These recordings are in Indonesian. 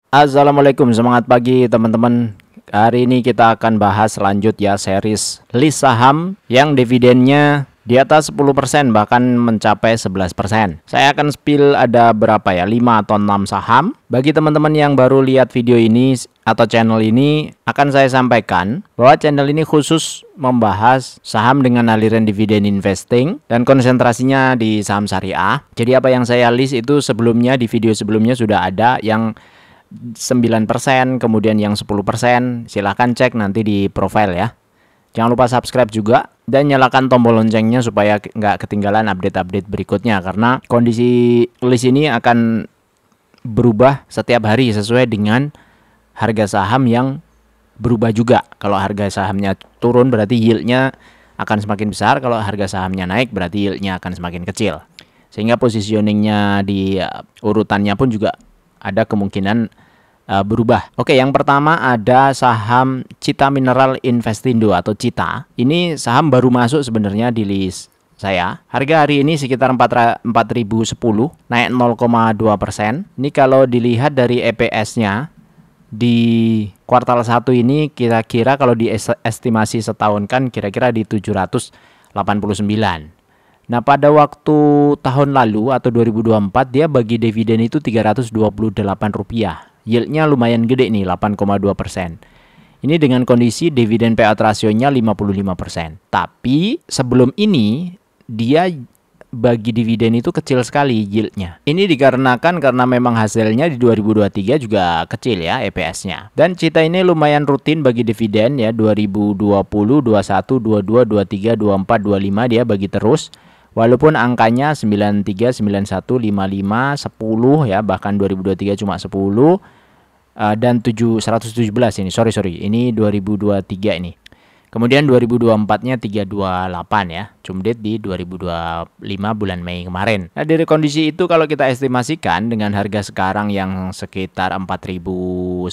Assalamualaikum, semangat pagi teman-teman. Hari ini kita akan bahas lanjut ya series list saham yang dividennya di atas 10% bahkan mencapai 11%. Saya akan spill ada berapa ya, 5 atau 6 saham. Bagi teman-teman yang baru lihat video ini atau channel ini, akan saya sampaikan bahwa channel ini khusus membahas saham dengan aliran dividen investing dan konsentrasinya di saham syariah. Jadi apa yang saya list itu sebelumnya di video sebelumnya sudah ada yang 9%, kemudian yang 10%. Silahkan cek nanti di profile ya. Jangan lupa subscribe juga dan nyalakan tombol loncengnya supaya nggak ketinggalan update-update berikutnya, karena kondisi list ini akan berubah setiap hari sesuai dengan harga saham yang berubah juga. Kalau harga sahamnya turun berarti yieldnya akan semakin besar, kalau harga sahamnya naik berarti yieldnya akan semakin kecil, sehingga positioningnya di urutannya pun juga ada kemungkinan berubah. Oke, yang pertama ada saham Cita Mineral Investindo atau Cita. Ini saham baru masuk sebenarnya di list saya. Harga hari ini sekitar 4.010, naik 0,2%. Ini kalau dilihat dari EPS-nya di kuartal 1 ini kira-kira kalau diestimasi setahun kan kira-kira di 789. Nah, pada waktu tahun lalu atau 2024 dia bagi dividen itu Rp328. Yieldnya lumayan gede nih, 8,2%. Ini dengan kondisi dividen payout rasionya 55%. Tapi sebelum ini dia bagi dividen itu kecil sekali yieldnya. Ini dikarenakan karena memang hasilnya di 2023 juga kecil ya EPS-nya. Dan Cita ini lumayan rutin bagi dividen ya, 2020, 21, 22, 23, 24, 25 dia bagi terus. Walaupun angkanya 93, 91, 55, 10 ya, bahkan 2023 cuma 10 dan 117 ini. Sorry, ini 2023 ini. Kemudian 2024-nya 328 ya. Cumdet di 2025 bulan Mei kemarin. Nah, dari kondisi itu kalau kita estimasikan dengan harga sekarang yang sekitar 4.010,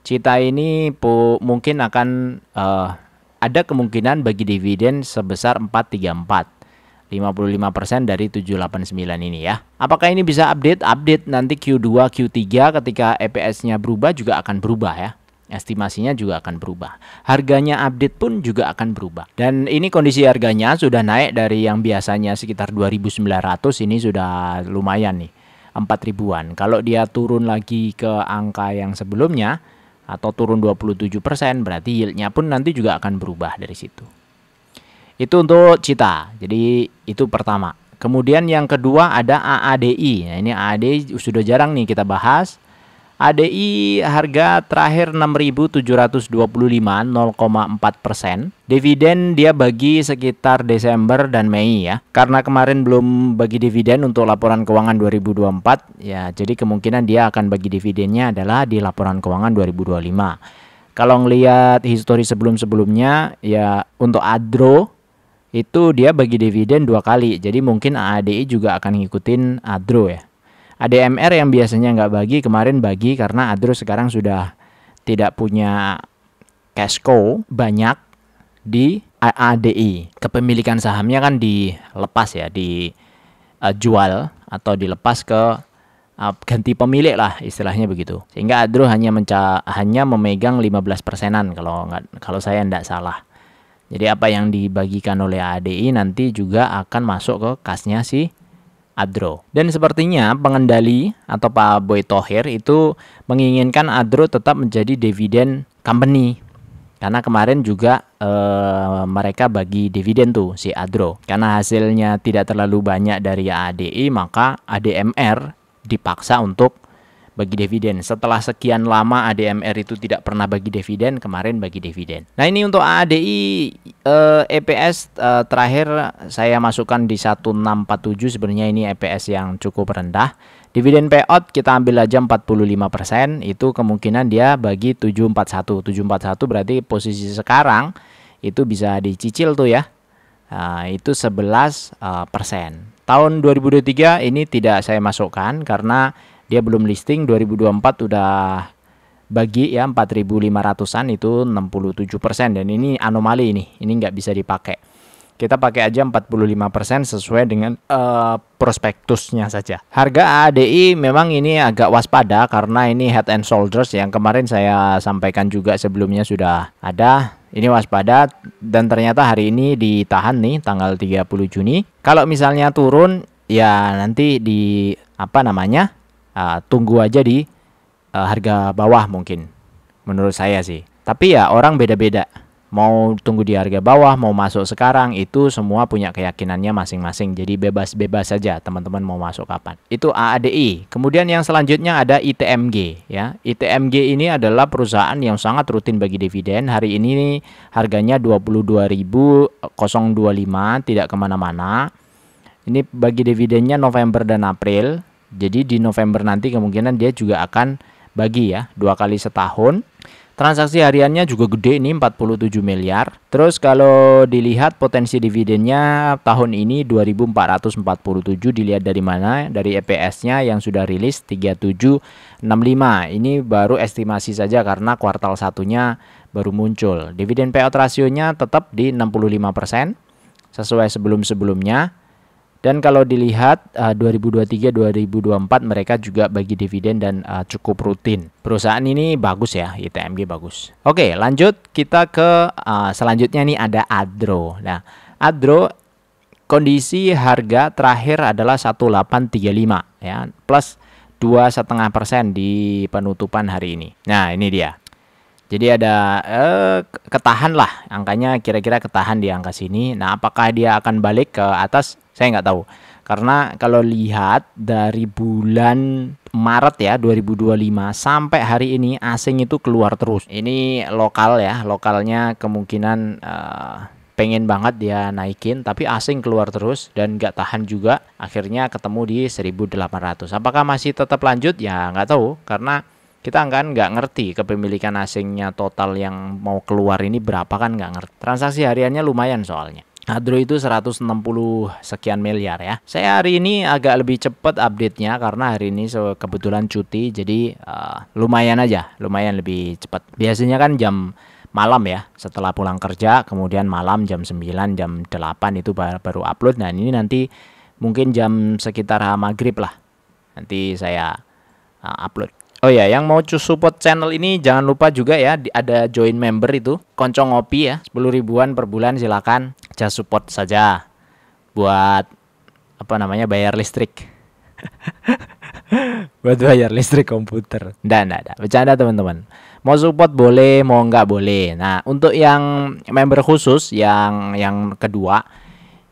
Cita ini mungkin akan ada kemungkinan bagi dividen sebesar 434. 55% dari 789 ini ya. Apakah ini bisa update? Update nanti Q2, Q3 ketika EPS-nya berubah juga akan berubah ya. Estimasinya juga akan berubah. Harganya update pun juga akan berubah. Dan ini kondisi harganya sudah naik dari yang biasanya sekitar 2.900, ini sudah lumayan nih. 4.000-an. Kalau dia turun lagi ke angka yang sebelumnya atau turun 27%, berarti yieldnya pun nanti juga akan berubah dari situ. Itu untuk Cita. Jadi itu pertama. Kemudian yang kedua ada AADI. Nah, ini AADI sudah jarang nih kita bahas. ADI harga terakhir 6.725, 0,4%. Dividen dia bagi sekitar Desember dan Mei ya. Karena kemarin belum bagi dividen untuk laporan keuangan 2024 ya, jadi kemungkinan dia akan bagi dividennya adalah di laporan keuangan 2025. Kalau ngelihat histori sebelum-sebelumnya ya, untuk Adro itu dia bagi dividen 2 kali. Jadi mungkin AADI juga akan ngikutin Adro ya. ADMR yang biasanya nggak bagi, kemarin bagi karena Adro sekarang sudah tidak punya cash cow banyak di AADI. Kepemilikan sahamnya kan dilepas ya, dijual atau dilepas ke ganti pemilik lah istilahnya begitu. Sehingga Adro hanya memegang 15%-an kalau saya tidak salah. Jadi apa yang dibagikan oleh ADI nanti juga akan masuk ke kasnya si Adro. Dan sepertinya pengendali atau Pak Boy Thohir itu menginginkan Adro tetap menjadi dividen company. Karena kemarin juga mereka bagi dividen tuh si Adro. Karena hasilnya tidak terlalu banyak dari ADI, maka ADMR dipaksa untuk bagi dividen. Setelah sekian lama ADMR itu tidak pernah bagi dividen, kemarin bagi dividen. Nah, ini untuk ADI EPS terakhir saya masukkan di 1647. Sebenarnya ini EPS yang cukup rendah. Dividen payout kita ambil aja 45%, itu kemungkinan dia bagi 741. 741 berarti posisi sekarang itu bisa dicicil tuh ya. Itu 11%. Tahun 2023 ini tidak saya masukkan karena dia belum listing. 2024 udah bagi ya 4.500-an, itu 67%, dan ini anomali ini nggak bisa dipakai. Kita pakai aja 45% sesuai dengan prospektusnya saja. Harga ADI memang ini agak waspada karena ini Head and Shoulders yang kemarin saya sampaikan juga sebelumnya sudah ada. Ini waspada dan ternyata hari ini ditahan nih tanggal 30 Juni. Kalau misalnya turun ya nanti di tunggu aja di harga bawah mungkin menurut saya sih. Tapi ya orang beda-beda. Mau tunggu di harga bawah, mau masuk sekarang, itu semua punya keyakinannya masing-masing. Jadi bebas-bebas saja teman-teman mau masuk kapan. Itu AADI. Kemudian yang selanjutnya ada ITMG ya. ITMG ini adalah perusahaan yang sangat rutin bagi dividen. Hari ini harganya 22.025, tidak kemana-mana. Ini bagi dividennya November dan April. Jadi di November nanti kemungkinan dia juga akan bagi ya 2 kali setahun. Transaksi hariannya juga gede ini 47 miliar. Terus kalau dilihat potensi dividennya tahun ini 2447 dilihat dari mana? Dari EPS-nya yang sudah rilis 3765. Ini baru estimasi saja karena kuartal satunya baru muncul. Dividen payout rasionya tetap di 65% sesuai sebelum-sebelumnya. Dan kalau dilihat 2023-2024 mereka juga bagi dividen dan cukup rutin. Perusahaan ini bagus ya, ITMG bagus. Oke, lanjut kita ke selanjutnya nih ada Adro. Nah, Adro kondisi harga terakhir adalah 1835 ya, plus 2,5% di penutupan hari ini. Nah, ini dia. Jadi ada ketahan lah, angkanya kira-kira ketahan di angka sini. Nah, apakah dia akan balik ke atas? Saya nggak tahu. Karena kalau lihat dari bulan Maret ya 2025 sampai hari ini asing itu keluar terus. Ini lokal ya, lokalnya kemungkinan pengen banget dia naikin, tapi asing keluar terus dan nggak tahan juga. Akhirnya ketemu di 1.800. Apakah masih tetap lanjut? Ya nggak tahu, karena kita kan nggak ngerti kepemilikan asingnya total yang mau keluar ini berapa, kan nggak ngerti. Transaksi hariannya lumayan soalnya. Adro itu 160 sekian miliar ya. Saya hari ini agak lebih cepat update-nya karena hari ini kebetulan cuti, jadi lumayan aja, lumayan lebih cepat. Biasanya kan jam malam ya, setelah pulang kerja, kemudian malam jam 9, jam 8 itu baru upload. Nah ini nanti mungkin jam sekitar maghrib lah, nanti saya upload. Oh ya, yang mau support channel ini jangan lupa juga ya, ada join member itu, Konco Ngopi ya, 10 ribuan per bulan, silakan just support saja buat bayar listrik. Buat bayar listrik komputer. Nggak, bercanda teman-teman. Mau support boleh, mau nggak boleh. Nah, untuk yang member khusus yang kedua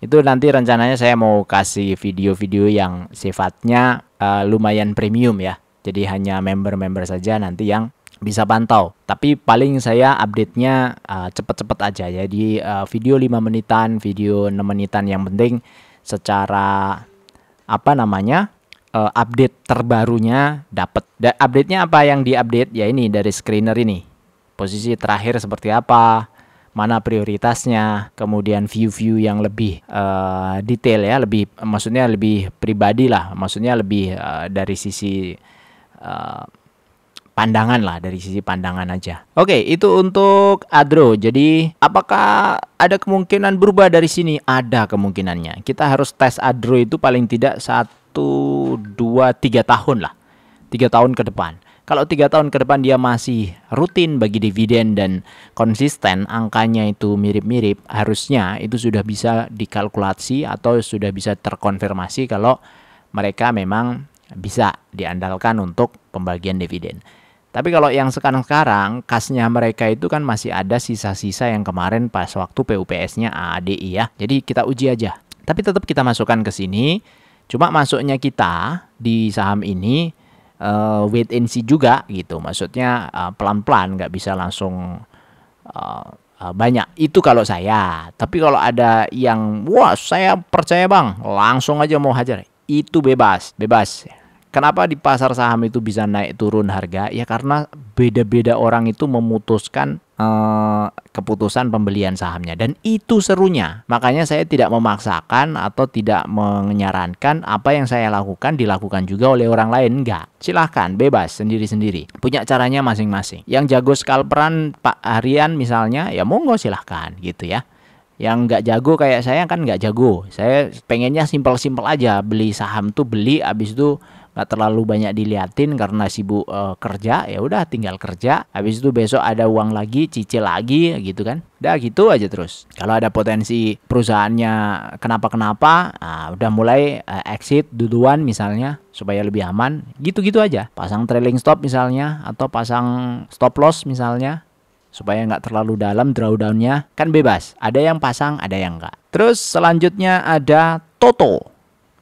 itu nanti rencananya saya mau kasih video-video yang sifatnya lumayan premium ya. Jadi hanya member-member saja nanti yang bisa pantau. Tapi paling saya update-nya cepet-cepet aja. Jadi video 5 menitan, video 6 menitan, yang penting secara update terbarunya dapat. Update-nya apa yang diupdate? Ya ini dari screener ini. Posisi terakhir seperti apa? Mana prioritasnya? Kemudian view-view yang lebih detail ya, maksudnya lebih pribadi lah. Maksudnya lebih dari sisi pandangan lah, dari sisi pandangan aja. Oke, itu untuk Adro. Jadi apakah ada kemungkinan berubah dari sini? Ada kemungkinannya. Kita harus tes Adro itu paling tidak 1, 2, 3 tahun lah, 3 tahun ke depan. Kalau 3 tahun ke depan dia masih rutin bagi dividen dan konsisten, angkanya itu mirip-mirip, harusnya itu sudah bisa dikalkulasi atau sudah bisa terkonfirmasi kalau mereka memang bisa diandalkan untuk pembagian dividen. Tapi kalau yang sekarang kasnya mereka itu kan masih ada sisa-sisa yang kemarin pas waktu PUPS-nya AADI ya. Jadi kita uji aja. Tapi tetap kita masukkan ke sini. Cuma masuknya kita di saham ini wait and see juga gitu. Maksudnya pelan-pelan, nggak bisa langsung banyak. Itu kalau saya. Tapi kalau ada yang wah saya percaya bang, langsung aja mau hajar, itu bebas. Kenapa di pasar saham itu bisa naik turun harga? Ya karena beda-beda orang itu memutuskan keputusan pembelian sahamnya. Dan itu serunya. Makanya saya tidak memaksakan atau tidak menyarankan apa yang saya lakukan dilakukan juga oleh orang lain. Enggak. Silahkan, bebas, sendiri-sendiri. Punya caranya masing-masing. Yang jago scalperan Pak Harian misalnya, ya monggo silahkan gitu ya. Yang nggak jago kayak saya kan nggak jago. Saya pengennya simpel-simpel aja. Beli saham tuh beli, abis itu nggak terlalu banyak diliatin karena sibuk kerja. Ya udah tinggal kerja. Habis itu besok ada uang lagi, cicil lagi gitu kan. Udah gitu aja terus. Kalau ada potensi perusahaannya kenapa-kenapa, udah mulai exit duluan misalnya supaya lebih aman. Gitu-gitu aja. Pasang trailing stop misalnya atau pasang stop loss misalnya supaya nggak terlalu dalam drawdownnya, kan bebas. Ada yang pasang, ada yang nggak. Terus selanjutnya ada Toto.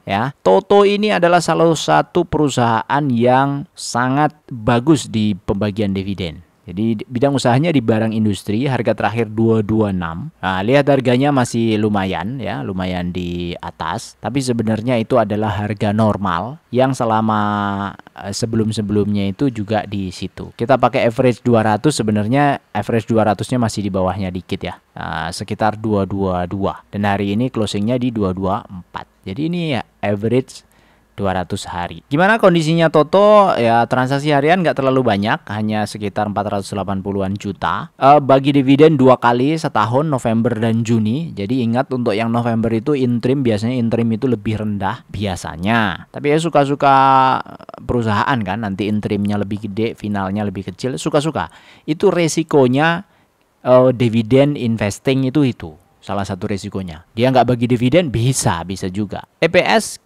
Ya, Toto ini adalah salah satu perusahaan yang sangat bagus di pembagian dividen. Jadi bidang usahanya di barang industri, harga terakhir 226. Nah, lihat harganya masih lumayan ya, lumayan di atas. Tapi sebenarnya itu adalah harga normal yang selama sebelum-sebelumnya itu juga di situ. Kita pakai average 200, sebenarnya average 200-nya masih di bawahnya dikit ya. Sekitar 222. Dan hari ini closingnya di 224. Jadi ini ya average 200 hari. Gimana kondisinya Toto? Ya transaksi harian nggak terlalu banyak, hanya sekitar 480-an juta. Bagi dividen 2 kali setahun, November dan Juni. Jadi ingat untuk yang November itu interim, biasanya interim itu lebih rendah biasanya. Tapi ya suka-suka perusahaan kan, nanti interimnya lebih gede, finalnya lebih kecil, suka-suka. Itu resikonya dividen investing itu. Salah satu resikonya. Dia nggak bagi dividen, bisa juga. EPS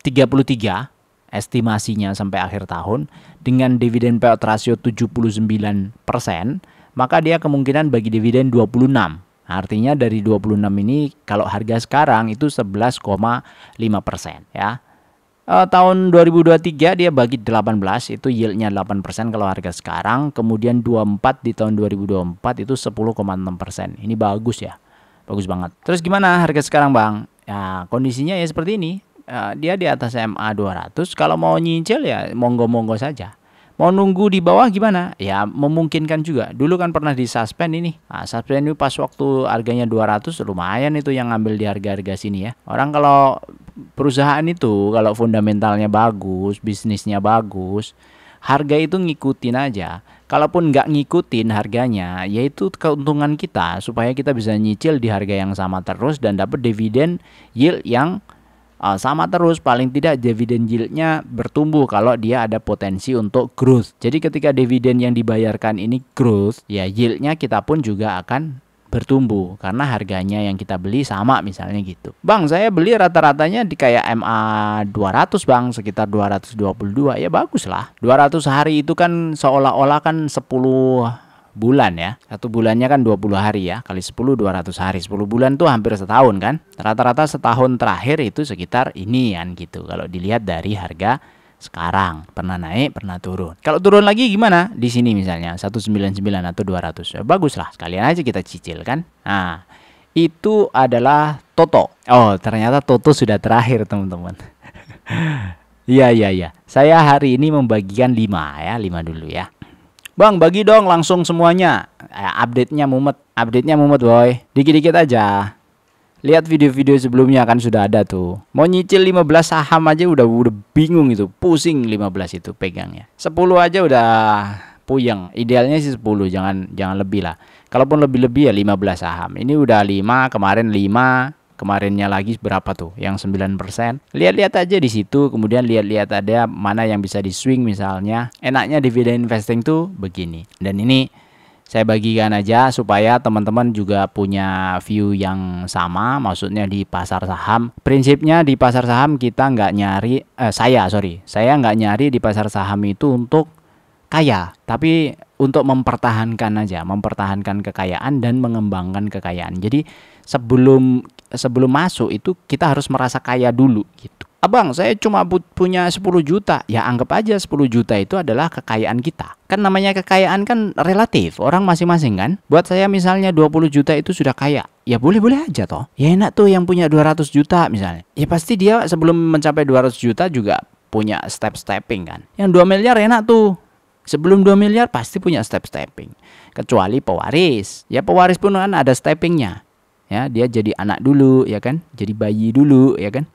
33 estimasinya sampai akhir tahun dengan dividen payout ratio 79%, maka dia kemungkinan bagi dividen 26. Artinya dari 26 ini kalau harga sekarang itu 11,5% ya. Tahun 2023 dia bagi 18, itu yieldnya 8% kalau harga sekarang. Kemudian 24 di tahun 2024 itu 10,6%. Ini bagus ya. Bagus banget. Terus gimana harga sekarang Bang? Ya kondisinya ya seperti ini. Dia di atas MA 200. Kalau mau nyicil ya monggo-monggo saja. Mau nunggu di bawah gimana? Ya memungkinkan juga. Dulu kan pernah di suspend ini. Suspend itu pas waktu harganya 200 lumayan itu yang ngambil di harga-harga sini ya. Orang kalau perusahaan itu kalau fundamentalnya bagus, bisnisnya bagus, harga itu ngikutin aja. Kalaupun nggak ngikutin harganya, yaitu keuntungan kita supaya kita bisa nyicil di harga yang sama terus dan dapat dividen yield yang sama terus. Paling tidak dividen yieldnya bertumbuh kalau dia ada potensi untuk growth. Jadi ketika dividen yang dibayarkan ini growth, ya yieldnya kita pun juga akan bertumbuh karena harganya yang kita beli sama misalnya gitu. Bang, saya beli rata-ratanya di kayak MA 200 Bang, sekitar 222. Ya bagus lah. 200 hari itu kan seolah-olah kan 10 bulan ya. Satu bulannya kan 20 hari ya. Kali 10 200 hari. 10 bulan tuh hampir setahun kan. Rata-rata setahun terakhir itu sekitar ini kan gitu. Kalau dilihat dari harga sekarang, pernah naik, pernah turun. Kalau turun lagi gimana? Di sini misalnya 199 atau 200. Ya, bagus lah, sekalian aja kita cicil kan. Nah, itu adalah Toto. Oh, ternyata Toto sudah terakhir, teman-teman. Iya. Saya hari ini membagikan 5 ya, 5 dulu ya. Bang, bagi dong langsung semuanya. Update-nya mumet boy. Dikit-dikit aja. Lihat video-video sebelumnya kan sudah ada tuh. Mau nyicil 15 saham aja udah bingung itu. Pusing 15 itu pegangnya. 10 aja udah puyeng. Idealnya sih 10, jangan lebih lah. Kalaupun lebih-lebih ya 15 saham. Ini udah 5, kemarin 5, kemarinnya lagi berapa tuh? Yang 9%. Lihat-lihat aja di situ, kemudian lihat-lihat ada mana yang bisa di swing misalnya. Enaknya dividen investing tuh begini. Dan ini saya bagikan aja supaya teman-teman juga punya view yang sama. Maksudnya di pasar saham, prinsipnya di pasar saham kita nggak nyari, saya nggak nyari di pasar saham itu untuk kaya, tapi untuk mempertahankan aja, mempertahankan kekayaan dan mengembangkan kekayaan. Jadi sebelum masuk itu kita harus merasa kaya dulu gitu. Abang, saya cuma punya 10 juta. Ya anggap aja 10 juta itu adalah kekayaan kita. Kan namanya kekayaan kan relatif, orang masing-masing kan. Buat saya misalnya 20 juta itu sudah kaya. Ya boleh-boleh aja toh. Ya enak tuh yang punya 200 juta misalnya. Ya pasti dia sebelum mencapai 200 juta juga punya step-stepping kan. Yang 2 miliar enak tuh. Sebelum 2 miliar pasti punya step-stepping. Kecuali pewaris. Ya pewaris pun kan ada steppingnya. Ya, dia jadi anak dulu ya kan, jadi bayi dulu ya kan.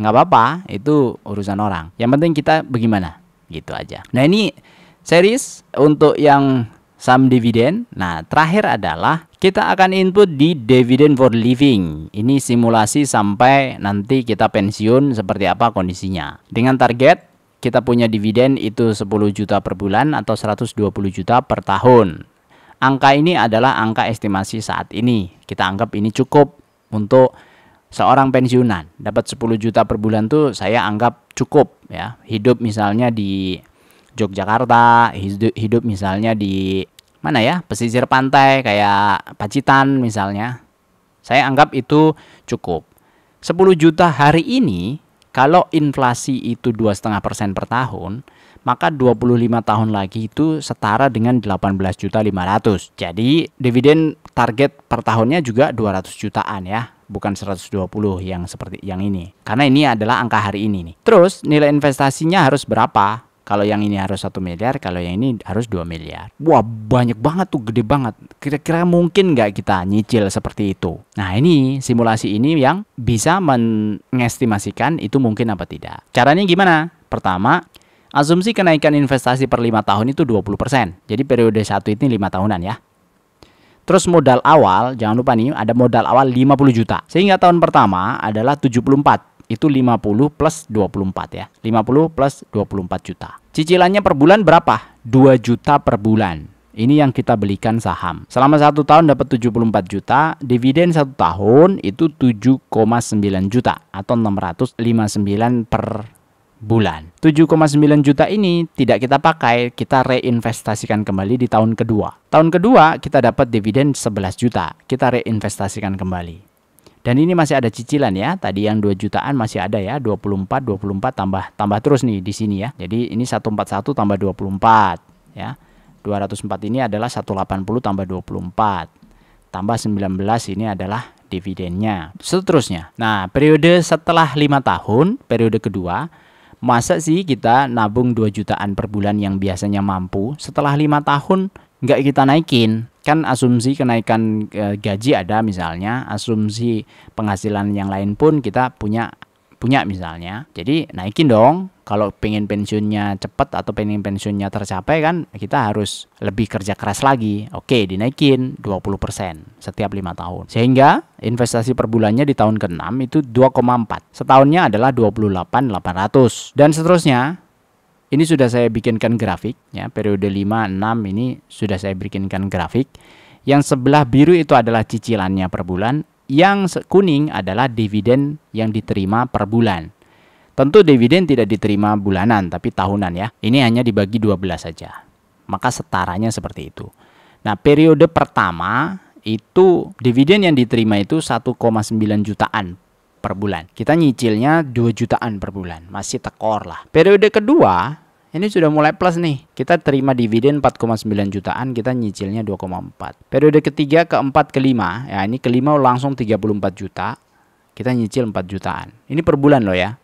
Nggak apa-apa, itu urusan orang. Yang penting kita bagaimana gitu aja. Nah, ini series untuk yang saham dividen. Nah, terakhir adalah Kita akan input di Dividend for Living. Ini simulasi sampai nanti kita pensiun seperti apa kondisinya. Dengan target kita punya dividen itu 10 juta per bulan atau 120 juta per tahun. Angka ini adalah angka estimasi saat ini. Kita anggap ini cukup untuk seorang pensiunan. Dapat 10 juta per bulan tuh saya anggap cukup ya. Hidup misalnya di Yogyakarta, hidup misalnya di mana ya, pesisir pantai kayak Pacitan misalnya, saya anggap itu cukup. 10 juta hari ini, kalau inflasi itu 2,5% per tahun, maka 25 tahun lagi itu setara dengan 18.500.000. Jadi dividen target per tahunnya juga 200 jutaan ya, bukan 120 yang seperti yang ini. Karena ini adalah angka hari ini nih. Terus nilai investasinya harus berapa? Kalau yang ini harus 1 miliar, kalau yang ini harus 2 miliar. Wah, banyak banget tuh, gede banget. Kira-kira mungkin nggak kita nyicil seperti itu? Nah, ini simulasi ini yang bisa mengestimasikan itu mungkin apa tidak. Caranya gimana? Pertama, asumsi kenaikan investasi per 5 tahun itu 20%. Jadi periode 1 ini 5 tahunan ya. Terus modal awal, jangan lupa nih, ada modal awal 50 juta. Sehingga tahun pertama adalah 74. Itu 50 plus 24 ya. 50 plus 24 juta. Cicilannya per bulan berapa? 2 juta per bulan. Ini yang kita belikan saham. Selama 1 tahun dapat 74 juta. Dividen 1 tahun itu 7,9 juta. Atau 659 per bulan. 7,9 juta ini tidak kita pakai. Kita reinvestasikan kembali di tahun kedua. Tahun kedua kita dapat dividen 11 juta. Kita reinvestasikan kembali. Dan ini masih ada cicilan ya. Tadi yang 2 jutaan masih ada ya. 24 tambah terus nih di sini ya. Jadi ini 141 tambah 24 ya. 204 ini adalah 180 tambah 24. Tambah 19 ini adalah dividennya. Seterusnya. Nah, periode setelah 5 tahun, periode kedua, masa sih kita nabung 2 jutaan per bulan yang biasanya mampu, setelah 5 tahun nggak kita naikin? Kan asumsi kenaikan gaji ada misalnya, asumsi penghasilan yang lain pun kita punya misalnya. Jadi naikin dong. Kalau pengen pensiunnya cepat atau pengen pensiunnya tercapai kan kita harus lebih kerja keras lagi. Oke, dinaikin 20% setiap 5 tahun. Sehingga investasi per bulannya di tahun ke-6 itu 2,4. Setahunnya adalah 28.800 dan seterusnya. Ini sudah saya bikinkan grafik ya, periode 5, 6 ini sudah saya bikinkan grafik. Yang sebelah biru itu adalah cicilannya per bulan, yang kuning adalah dividen yang diterima per bulan. Tentu dividen tidak diterima bulanan tapi tahunan ya. Ini hanya dibagi 12 saja. Maka setaranya seperti itu. Nah, periode pertama itu dividen yang diterima itu 1,9 jutaan per bulan. Kita nyicilnya 2 jutaan per bulan. Masih tekor lah. Periode kedua ini sudah mulai plus nih. Kita terima dividen 4,9 jutaan, kita nyicilnya 2,4. Periode ketiga, keempat, kelima. Ya, ini kelima langsung 34 juta. Kita nyicil 4 jutaan. Ini per bulan loh ya.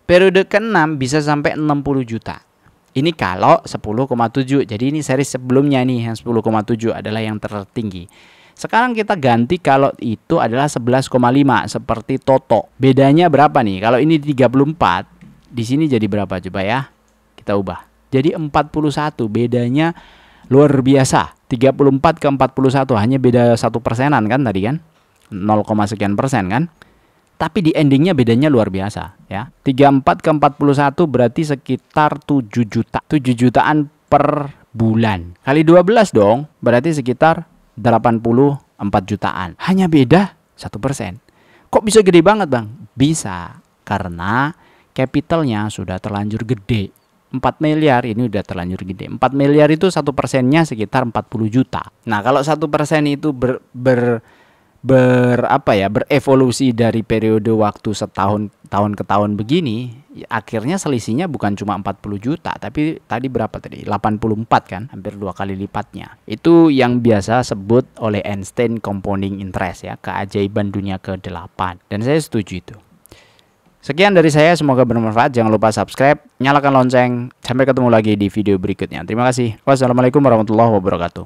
Periode ke-6 bisa sampai 60 juta. Ini kalau 10,7. Jadi ini seri sebelumnya nih yang 10,7 adalah yang tertinggi. Sekarang kita ganti kalau itu adalah 11,5 seperti Toto. Bedanya berapa nih? Kalau ini 34, di sini jadi berapa coba ya? Kita ubah. Jadi 41, bedanya luar biasa. 34 ke 41 hanya beda 1%-an kan tadi kan? 0, sekian persen kan? Tapi di endingnya bedanya luar biasa ya. 34 ke 41 berarti sekitar 7 juta. 7 jutaan per bulan. Kali 12 dong, berarti sekitar 84 jutaan. Hanya beda 1%. Kok bisa gede banget bang? Bisa. Karena capitalnya sudah terlanjur gede. 4 miliar ini udah terlanjur gede. 4 miliar itu 1%-nya sekitar 40 juta. Nah, kalau 1% itu berevolusi dari periode waktu tahun ke tahun begini, akhirnya selisihnya bukan cuma 40 juta, tapi tadi berapa tadi? 84 kan, hampir 2 kali lipatnya. Itu yang biasa sebut oleh Einstein compounding interest ya, keajaiban dunia ke-8. Dan saya setuju itu. Sekian dari saya, semoga bermanfaat. Jangan lupa subscribe, nyalakan lonceng. Sampai ketemu lagi di video berikutnya. Terima kasih. Wassalamualaikum warahmatullahi wabarakatuh.